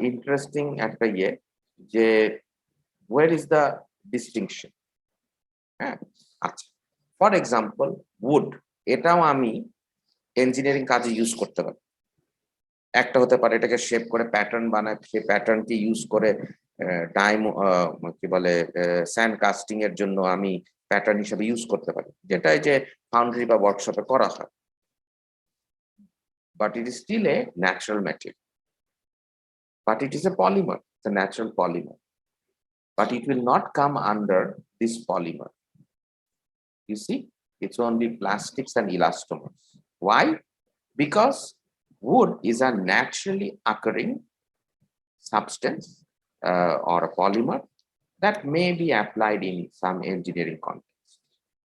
interesting একটা ইয়ে, যে where is the distinction? হ্যাঁ, আচ্ছা, ফর এক্সাম্পল উড, এটাও আমি ইঞ্জিনিয়ারিং কাজে ইউজ করতে পারি। একটা হতে পারে এটাকে শেপ করে প্যাটার্ন বানায়, সেই প্যাটার্নকে ইউজ করে কি বলে স্যান্ড কাস্টিং এর জন্য আমি প্যাটার্ন হিসেবে ইউজ করতে পারি, যেটা যে ফাউন্ড্রি বা ওয়ার্কশপে করা হয়। But it is steel a natural material, but it is a polymer, it's a natural polymer, but it will not come under this polymer. You see, it's only plastics and elastomers. Why? Because wood is a naturally occurring substance or a polymer that may be applied in some engineering context.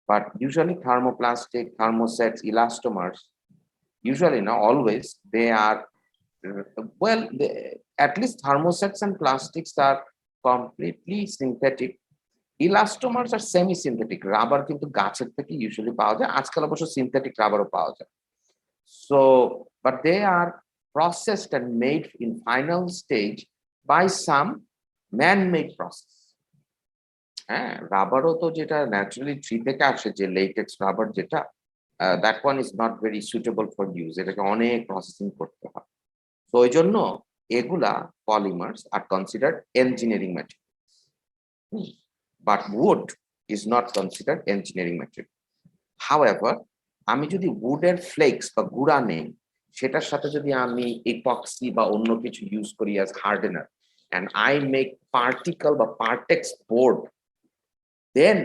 But usually thermoplastic, thermosets, elastomers, usually, not always, they are, well, at least thermosets and plastics are completely synthetic. Elastomers are semi-synthetic. Rubber কিন্তু গাছের থেকে usually পাওয়া যায়, আজকাল অবশ্য synthetic rubber পাওয়া যায়। So, but they are processed and made in final stage by some man-made process. হ্যাঁ, রাবারও তো যেটা ন্যাচারালি ট্রি থেকে আসে, যে লেটেক্স রাবার যেটা, that one is not very suitable for use. এটাকে অনেক প্রসেসিং করতে হয়। তো ওই জন্য এগুলা polymers are considered engineering materials. But wood is not considered engineering material. However, আমি যদি wood-এর flakes বা গুঁড়া নেই, সেটার সাথে যদি আমি epoxy বা অন্য কিছু ইউজ করি as hardener, and I make particle বা partex board, then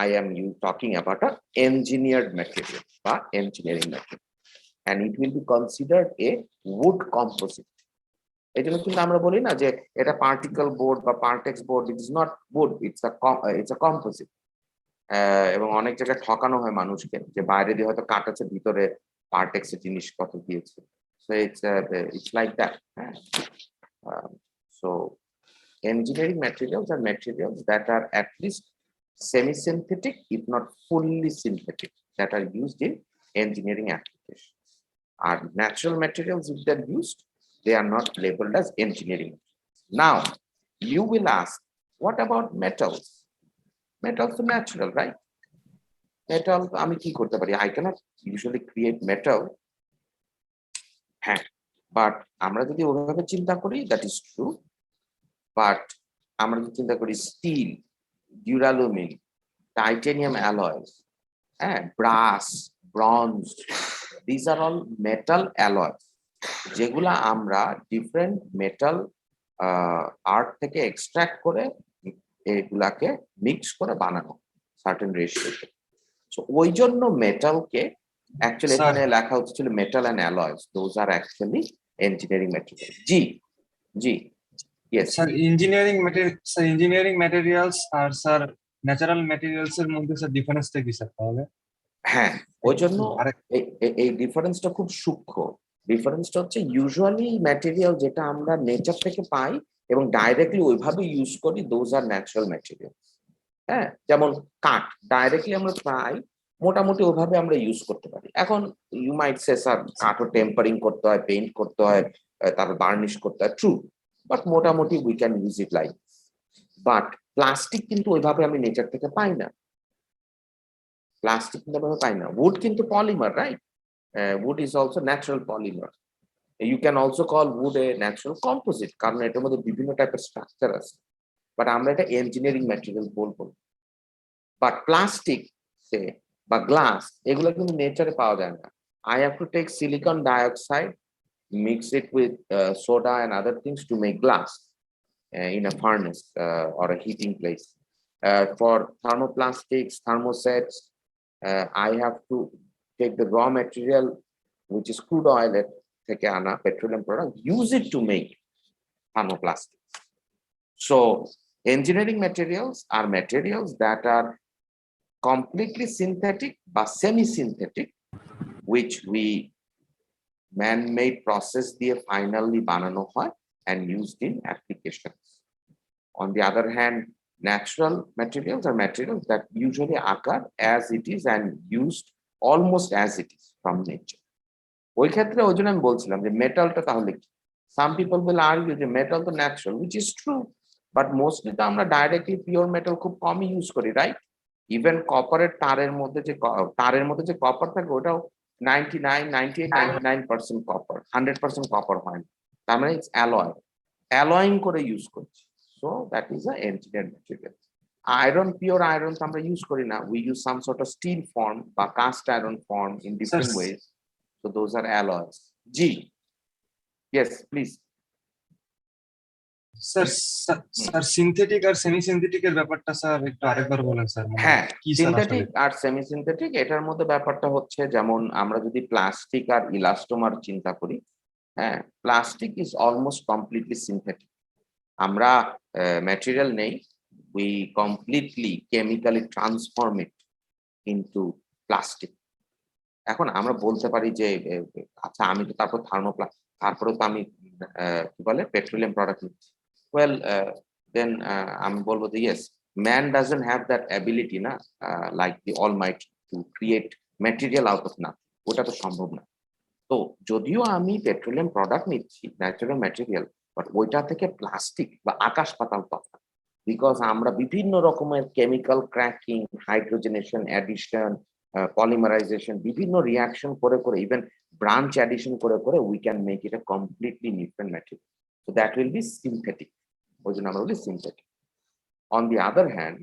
I am talking about a engineered material বা engineering material, and it will be considered a wood composite. এই জন্য কিন্তু আমরা বলি না যে এটা পার্টিকেল বোর্ড বা Partex board, it is not wood, it's a composite. এবং অনেক জায়গায় ঠকানো হয় মানুষকে, যে বাইরে দিয়ে হয়তো কাটাচ্ছে, ভিতরে পার্টেক্স এর জিনিসপত্র দিয়েছে। So it's like that. So engineering materials are materials that are at least semi-synthetic, if not fully synthetic, that are used in engineering applications. Are natural materials, if they're used, they are not labeled as engineering. Now, you will ask, what about metals? Metals are natural, right? Metal, আমি কি করতে পারি? I cannot usually create metal. হ্যাঁ, but আমরা যদি ওভাবে চিন্তা করি, that is true. But আমরা যদি চিন্তা করি steel, duralumin, titanium alloys, brass, bronze, these are all metal alloys. যেগুলা আমরা ডিফারেন্ট মেটাল আর্ট থেকে এক্সট্রাক্ট করে এগুলাকে মিক্স করে বানানো সার্টেন রেশিওতে। সো ওই জন্য মেটালকে অ্যাকচুয়ালি Sir. এখানে লেখা হচ্ছিল metal and alloys, those are actually engineering material. জি জি ইয়েস স্যার ইঞ্জিনিয়ারিং ম্যাটেরিয়ালস আর স্যার ন্যাচারাল ম্যাটেরিয়ালস এর মধ্যে স্যার ডিফারেন্সটা কি স্যার তাহলে? হ্যাঁ, ওই জন্য আরেক এই ডিফারেন্সটা খুব সূক্ষ্ম। ডিফারেন্সটা হচ্ছে ইউজুয়ালি ম্যাটেরিয়াল যেটা আমরা নেচার থেকে পাই এবং ডাইরেক্টলি ওইভাবে ইউজ করি, দোজ আর ন্যাচারাল ম্যাটেরিয়াল। হ্যাঁ, যেমন কাঠ ডাইরেক্টলি আমরা পাই, মোটামুটি ওইভাবে আমরা ইউজ করতে পারি। এখন ইউ মাইট সে স্যার কাঠও টেম্পারিং করতে হয়, পেইন্ট করতে হয়, তারপর বার্নিশ করতে হয়, ট্রু, বাট মোটামুটি we can use it like. But plastic কিন্তু ওইভাবে আমি নেচার থেকে পাই না। প্লাস্টিক কিন্তু ওইভাবে পাই না। উড কিন্তু polymer, right? wood is also natural polymer. You can also call wood a natural composite কারণ এটার মধ্যে বিভিন্ন টাইপের স্ট্রাকচার আছে, বাট আমরা এটা ইঞ্জিনিয়ারিং ম্যাটেরিয়াল বলবো। বাট প্লাস্টিক সে বা গ্লাস এগুলো কিন্তু নেচারে পাওয়া যায় না। I have to take silicon dioxide, mix it with soda and other things to make glass in a furnace or a heating place. For thermoplastics, thermosets, I have to take the raw material, which is crude oil থেকে আনা petroleum product, use it to make thermoplastics. So engineering materials are materials that are completely synthetic বা semi-synthetic, which we man-made process দিয়ে finally বানানো হয় and used in applications. On the other hand, natural materials are materials that usually occur as it is and used almost as it is from nature. ওই ক্ষেত্রে ওই জন্য আমি বলছিলাম যে মেটালটা তাহলে কি, সাম পিপল উইল আর্গিউ যে মেটাল তো natural, which is true, but mostly তো আমরা ডাইরেক্টলি পিওর মেটাল খুব কমই ইউজ করি, রাইট? ইভেন কপারের তারের মধ্যে যে কপার থাকে ওটাও 99, 98, 99% কপার, 100% কপার হয় না, তার মানে ইটস অ্যালয়িং করে ইউজ করছি। So that is a engineered material. Iron, pure iron তো আমরা ইউজ করি না, we use some sort of steel form বা cast iron form in different ways. So those are alloys. G. Yes, please. Sir sir synthetic আর semi synthetic এর ব্যাপারটা sir একটু আরেকবার বলেন স্যার, মানে হ্যাঁ, কি স্যার আসলে? সিনথেটিক আর সেমি সিনথেটিক এটার মধ্যে ব্যাপারটা হচ্ছে যেমন আমরা যদি প্লাস্টিক আর ইলাস্টোমার চিন্তা করি, হ্যাঁ, plastic is almost completely synthetic. আমরা ম্যাটেরিয়াল নেই, we completely chemically transform it into plastic. এখন আমরা বলতে পারি যে আচ্ছা আমি তো তারপর তারপরেও তো আমি কি বলে পেট্রোলিয়াম প্রোডাক্ট নিচ্ছি। ওয়েল দেন আমি বলবো যে yes, man doesn't have that ability না, like the almighty to create material out of nothing, ওটা তো সম্ভব না। তো যদিও আমি পেট্রোলিয়াম প্রোডাক্ট নিচ্ছি, ন্যাচারাল ম্যাটেরিয়াল, বাট ওইটা থেকে প্লাস্টিক বা আকাশ পাতাল তফাৎ, বিকজ আমরা বিভিন্ন রকমের chemical cracking, hydrogenation, addition, polymerization, বিভিন্ন রিয়াকশন করে করে, ইভেন ব্রাঞ্চ অ্যাডিশন করে করে we can make it a completely different material. So that will be synthetic, ওই জন্য আমরা বলি synthetic. On the other hand,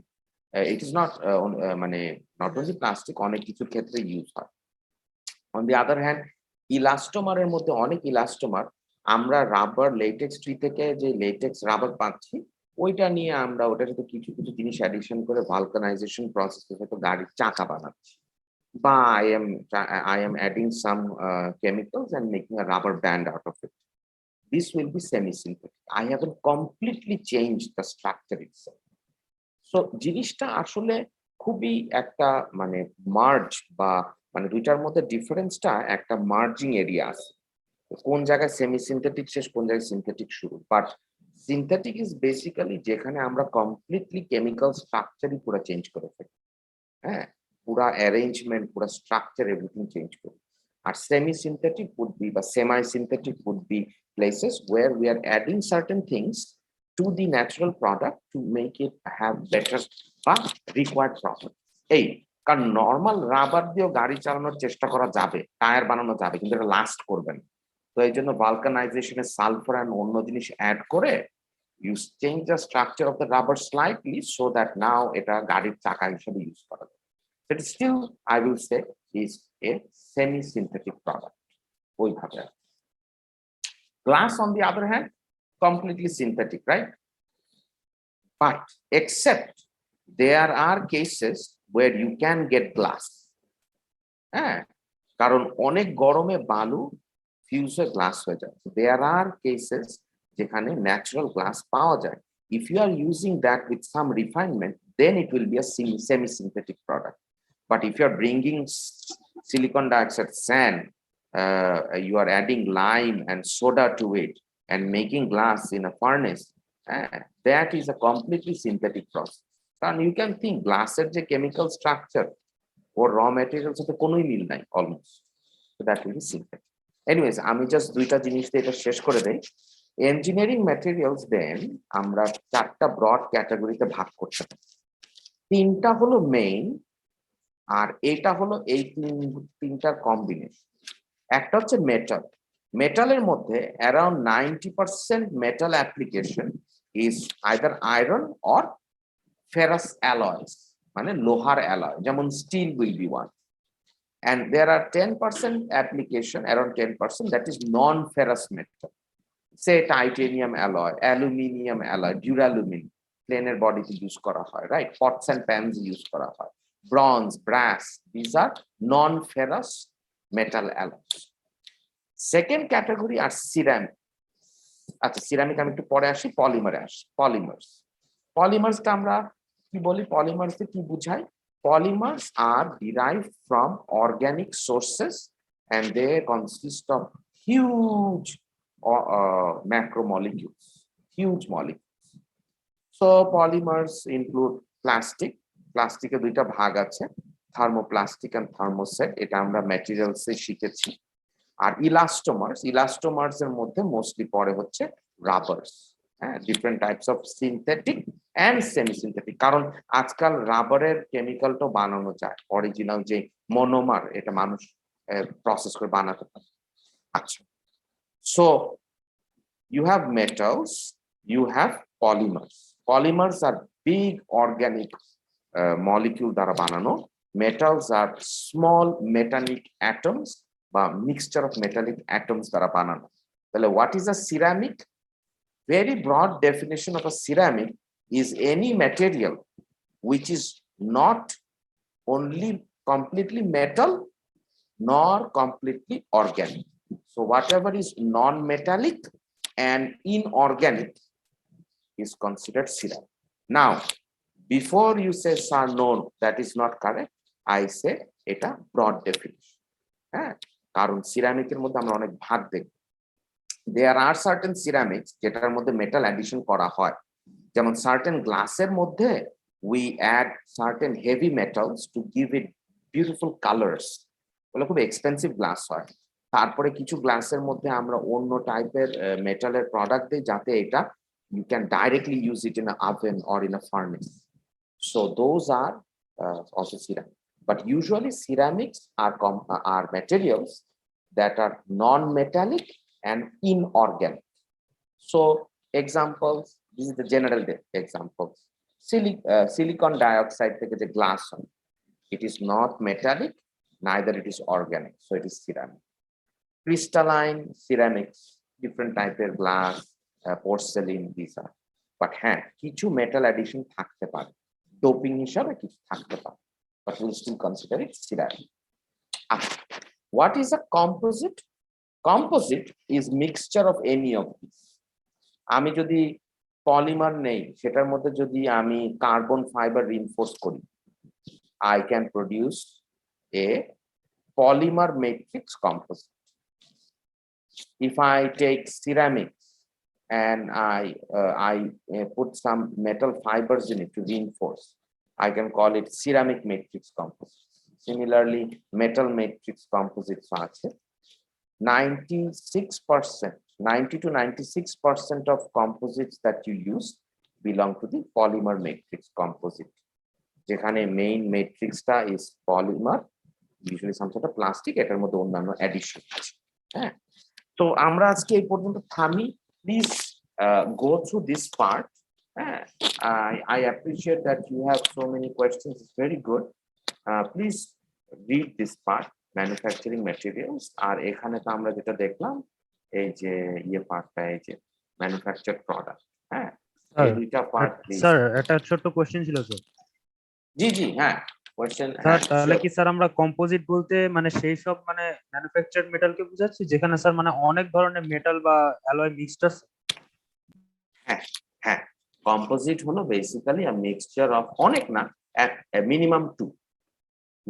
it is not মানে নট অনলি প্লাস্টিক, অনেক কিছুর ক্ষেত্রে ইউজ হয়। অন দি আদার হ্যান্ড, ইলাস্টোমারের মধ্যে অনেক ইলাস্টোমার আমরা রাবার লেটেক্স ট্রি থেকে যে লেটেক্স রাবার পাচ্ছি, ওইটা নিয়ে আমরা ওটার সাথে কিছু কিছু জিনিস অ্যাডিশন করে ভালকানাইজেশন প্রসেসের সাথে গাড়ির চাকা বানাচ্ছি, বা I am adding some chemicals and making a rubber band out of it. This will be semi-synthetic. I haven't completely changed the structure itself. So জিনিসটা আসলে খুবই একটা মানে মার্জ বা মানে দুইটার মধ্যে ডিফারেন্সটা একটা মার্জিং এরিয়া আছে, কোন জায়গায় সেমি সিনথেটিক শেষ, কোন জায়গায় সিনথেটিক শুরু। বাট সিনথেটিক ইজ বেসিক্যালি যেখানে আমরা কমপ্লিটলি কেমিক্যাল স্ট্রাকচারই পুরো চেঞ্জ করে ফেলি, হ্যাঁ, পুরা অ্যারেঞ্জমেন্ট, পুরা স্ট্রাকচার, এভরিথিং চেঞ্জ করি। আর সেমি সিনথেটিক would be বা semi synthetic would be places where we are adding certain things to the natural product to make it have better বা required properties. এই কারণ নর্মাল রাবার দিয়েও গাড়ি চালানোর চেষ্টা করা যাবে, টায়ার বানানো যাবে, কিন্তু এটা লাস্ট করবে না। তো এই জন্য ভালকানাইজেশনে সালফার এন্ড অন্য জিনিস অ্যাড করে you change the structure of the rubber slightly so that now এটা গাড়ির চাকা হিসেবে ইউজ করা যায়। It still, I will say, is a semi-synthetic product. ওইভাবে Glass, on the other hand, completely synthetic, right? But except there are cases where you can get glass. হ্যাঁ, কারণ অনেক গরমে বালু ফিউজ হয়ে গ্লাস হয়ে যায়। There are cases যেখানে ন্যাচারাল গ্লাস পাওয়া যায়। If you are using that with some refinement, then it will be a semi-synthetic product. But if you are bringing silicon dioxide sand, you are adding lime and soda to it and making glass in a furnace, that is a completely synthetic process. And you can think glassের যে chemical structure or raw materials সাথে কোনোই মিল নাই almost. So that will be synthetic. Anyways, আমি just দুইটা জিনিস দিয়ে এটা শেষ করে দেই। ইঞ্জিনিয়ারিং ম্যাটেরিয়ালস দেন আমরা চারটা ব্রড ক্যাটাগরিতে ভাগ করতে পারি। তিনটা হলো মেইন, আর এটা হলো এই তিনটার কম্বিনেশন। একটা হচ্ছে মেটাল। মেটালের মধ্যে around 90% metal application is either iron or ferrous alloys, মানে লোহার অ্যালয়, যেমন steel will be one. And there are 10% application, around 10%, that is non-ferrous metal. Say titanium alloy, aluminium alloy, duralumin, planar body to use kora hoy, right? Pots and pans use kora hoy. Bronze, brass, these are non-ferrous metal alloys. Second category are ceramic. আচ্ছা, ceramic আমি একটু পরে আসি, পলিমারে আসি। Polymers. Polymers টা আমরা কি বলি, polymers কি বুঝাই? Polymers are derived from organic sources and they consist of huge macromolecules, huge molecules. So polymers include plastic. Plastic এর দুইটা ভাগ আছে, thermoplastic and thermoset, এটা আমরা ম্যাটেরিয়ালস এ শিখেছি। আর ইলাস্টোমার্স, ইলাস্টোমার্স এর মধ্যে মোস্টলি পড়ে হচ্ছে রাবারস। হ্যাঁ, different types of synthetic and semi synthetic, কারণ আজকাল রাবারের কেমিক্যালটাও বানানো যায়, অরিজিনাল যে মনোমার এটা মানুষ প্রসেস করে বানাতে পারে। আচ্ছা, so you have metals, you have polymers. Polymers are big organic molecule দ্বারা বানানো, metals are small metallic atoms বা mixture of metallic atoms দ্বারা বানানো। তাহলে what is a ceramic? Very broad definition of a ceramic is any material which is not only completely metal nor completely organic. So whatever is non-metallic and inorganic is considered ceramic. Now, before you say, sir, no, that is not correct, I say এটা broad definition. হ্যাঁ, কারণ সিরামিকের মধ্যে আমরা অনেক ভাগ দেখব। There are certain ceramics যেটার মধ্যে মেটাল অ্যাডিশন করা হয়, যেমন সার্টেন গ্লাসের মধ্যে we add certain heavy metals to give it beautiful colors, ওগুলো খুব এক্সপেন্সিভ গ্লাস হয়। তারপরে কিছু গ্লাসের মধ্যে আমরা অন্য টাইপের মেটালের প্রোডাক্ট দিই যাতে এটা you can directly use it in an oven or in a furnace. So those are also ceramic. But usually ceramics are materials that are non-metallic and inorganic. So examples, this is the general examples. Silicon dioxide থেকে যে glass হয়, it is not metallic, neither it is organic, so it is ceramic. Crystalline ceramics, different types of glass, porcelain, these are. But হ্যাঁ, কিছু metal addition থাকতে পারে, doping হিসাবে কিছু থাকতে পারে, but we'll still consider it ceramic. What is a composite? Composite is mixture of any of these. আমি যদি পলিমার নেই, সেটার মধ্যে যদি আমি কার্বন ফাইবার রিইনফোর্স করি, I can produce a polymer matrix composite. If I take ceramics and I put some metal fibers in it to reinforce, I can call it ceramic matrix composite. Similarly, metal matrix composites আছে 96%, 90 to 96% of composites that you use belong to the polymer matrix composite. যেখানে main মেট্রিক্সটা is polymer, usually some sort of plastic, এটার মধ্যে অন্যান্য addition আছে। হ্যাঁ, তো আমরা আজকে এই পর্যন্ত থামি। Please go through this part. I appreciate that you have so many questions. It's very good. Please read this part, manufacturing materials. আর এখানে তো আমরা যেটা দেখলাম এই যে ইয়ে পার্টটা, এই যে ম্যানুফ্যাকচার প্রোডাক্ট, হ্যাঁ স্যার, এই দুইটা পার্ট স্যার একটা ছোট্ট কোশ্চেন ছিল স্যার। জি জি হ্যাঁ কোয়েশ্চেন স্যার হ্যাঁ তাহলে sure. কি স্যার আমরা কম্পোজিট বলতে মানে সেই সব মানে ম্যানুফ্যাকচার্ড মেটালকে বোঝাচ্ছি যেখানে স্যার মানে অনেক ধরনের মেটাল বা অ্যালয় মিক্সড আছে? হ্যাঁ হ্যাঁ কম্পোজিট হলো বেসিক্যালি আ মিক্সচার অফ অনেক না,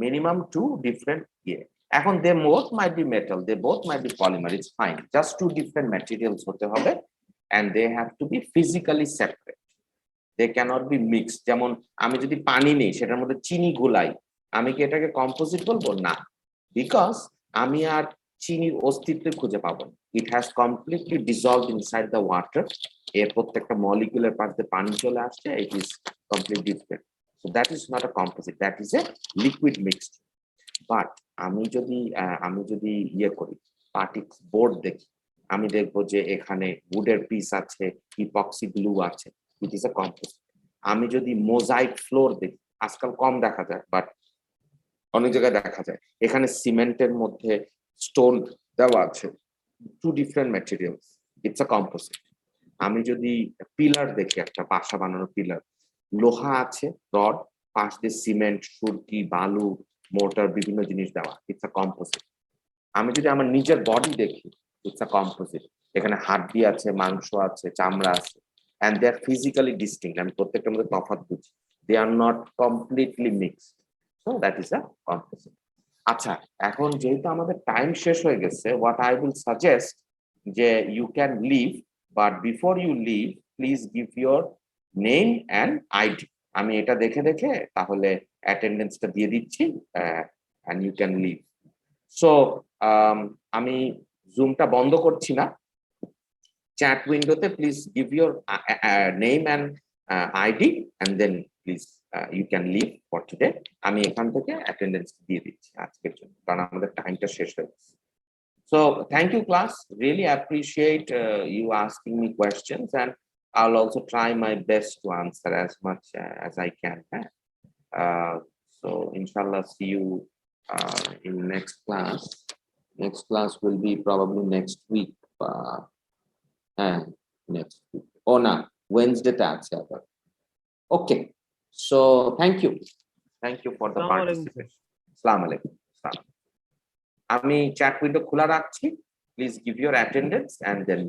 মিনিমাম টু ডিফারেন্ট ইয়ে। এখন they both might be metal, they both might be polymer, it's fine, just two different materials হতে হবে and they have to be physically separate, they can't be mix. যেমন আমি যদি পানি নেই সেটার মধ্যে চিনি গোলাই, আমি কি এটাকে কম্পোজিট বলবো? না, বিকজ আমি আর চিনির অস্তিত্ব খুঁজে পাবো না, it has completely dissolved inside the water, এর প্রত্যেকটা মলিকুলের পাশে পানি চলে আসছে, it is complete different. So that is not a composite, that is a liquid mixed. But আমি যদি ইয়ে করি, পার্টিক্স বোর্ড দেখি, আমি দেখবো যে এখানে উডের পিস আছে, ইপক্সি গ্লু আছে, ইট ইজ এ কম্পোজিট। আমি যদি মোজাইক ফ্লোর দেখি, আজকাল কম দেখা যায় বাট অনেক জায়গায় দেখা যায়, এখানে সিমেন্টের মধ্যে স্টোন দেওয়া আছে, two different materials, it's a composite. আমি যদি পিলার দেখি, একটা বাসা বানানোর পিলার, লোহা আছে, রড, পাশ দিয়ে সিমেন্ট, সুরকি, বালু, মোটর, বিভিন্ন জিনিস দেওয়া, ইটস আ কম্পোজিট। আমি যদি আমার নিজের বডি দেখি, ইটস আ কম্পোজিট, এখানে হাড্ডি আছে, মাংস আছে, চামড়া আছে, and they are physically distinct, আমি প্রত্যেকটার মধ্যে তফাৎ বুঝি, they are not completely mixed, so that is a composite. আচ্ছা, এখন যেহেতু আমাদের টাইম শেষ হয়ে গেছে, what I will suggest যে you can leave, but before you leave please give your name and ID. আমি এটা দেখে দেখে তাহলে অ্যাটেন্ডেন্সটা দিয়ে দিচ্ছি, and you can leave. So আমি জুমটা বন্ধ করছি না, চ্যাট উইন্ডোতে please give your name and ID and then please you can leave for today. আমি এখান থেকে অ্যাটেন্ডেন্স দিয়ে দিচ্ছি আজকের জন্য, কারণ আমাদের টাইমটা শেষ হয়ে গেছে। So thank you class, really appreciate you asking me questions and I'll also try my best to answer as much as I can. So inshallah, see you in next class. Next class will be probably next week. And next week. Oh no, Wednesday tax. Okay. So thank you. Thank you for the আসসালামু আলাইকুম sir. participation. Assalamu alaikum. আমি chat window খোলা রাখছি, please give your attendance and then